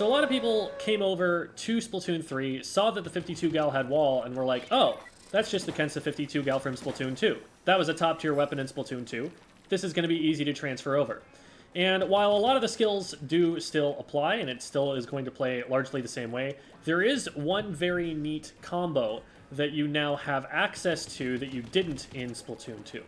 So a lot of people came over to Splatoon 3, saw that the 52 gal had wall, and were like, oh, that's just the Kensa 52 gal from Splatoon 2. That was a top tier weapon in Splatoon 2. This is going to be easy to transfer over. And while a lot of the skills do still apply, and it still is going to play largely the same way, there is one very neat combo that you now have access to that you didn't in Splatoon 2.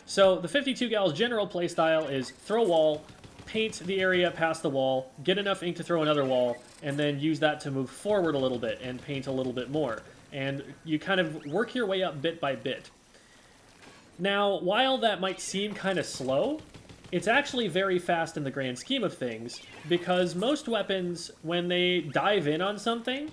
So the 52 gal's general playstyle is throw wall, paint the area past the wall, get enough ink to throw another wall, and then use that to move forward a little bit and paint a little bit more. And you kind of work your way up bit by bit. Now, while that might seem kind of slow, it's actually very fast in the grand scheme of things, because most weapons, when they dive in on something,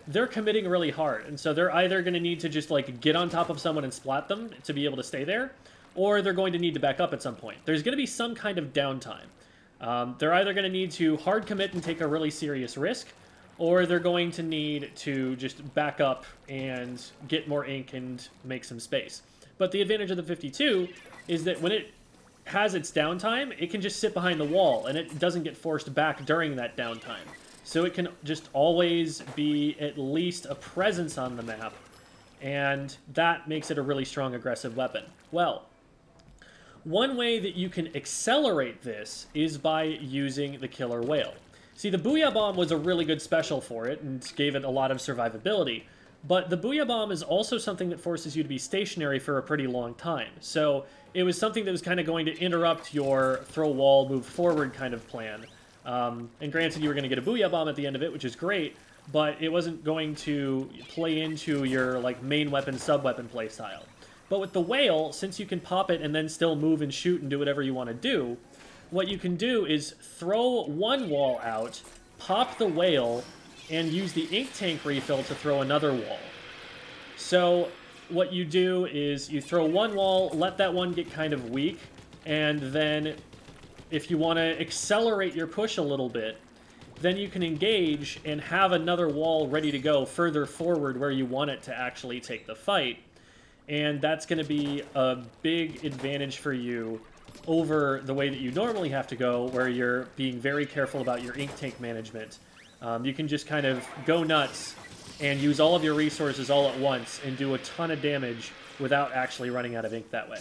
they're committing really hard. And so they're either going to need to just like get on top of someone and splat them to be able to stay there, or they're going to need to back up at some point. There's going to be some kind of downtime. They're either going to need to hard commit and take a really serious risk, or they're going to need to just back up and get more ink and make some space. But the advantage of the 52 is that when it has its downtime, it can just sit behind the wall, and it doesn't get forced back during that downtime. So it can just always be at least a presence on the map, and that makes it a really strong aggressive weapon. Well, one way that you can accelerate this is by using the Killer Whale. See, the Booyah Bomb was a really good special for it and gave it a lot of survivability, but the Booyah Bomb is also something that forces you to be stationary for a pretty long time. So it was something that was kind of going to interrupt your throw wall, move forward kind of plan. And granted, you were going to get a Booyah Bomb at the end of it, which is great, but it wasn't going to play into your like main weapon, sub-weapon playstyle. But with the Whale, since you can pop it and then still move and shoot and do whatever you want to do, what you can do is throw one wall out, pop the Whale, and use the ink tank refill to throw another wall. So what you do is you throw one wall, let that one get kind of weak, and then if you want to accelerate your push a little bit, then you can engage and have another wall ready to go further forward where you want it to actually take the fight. And that's going to be a big advantage for you over the way that you normally have to go, where you're being very careful about your ink tank management. You can just kind of go nuts and use all of your resources all at once and do a ton of damage without actually running out of ink that way.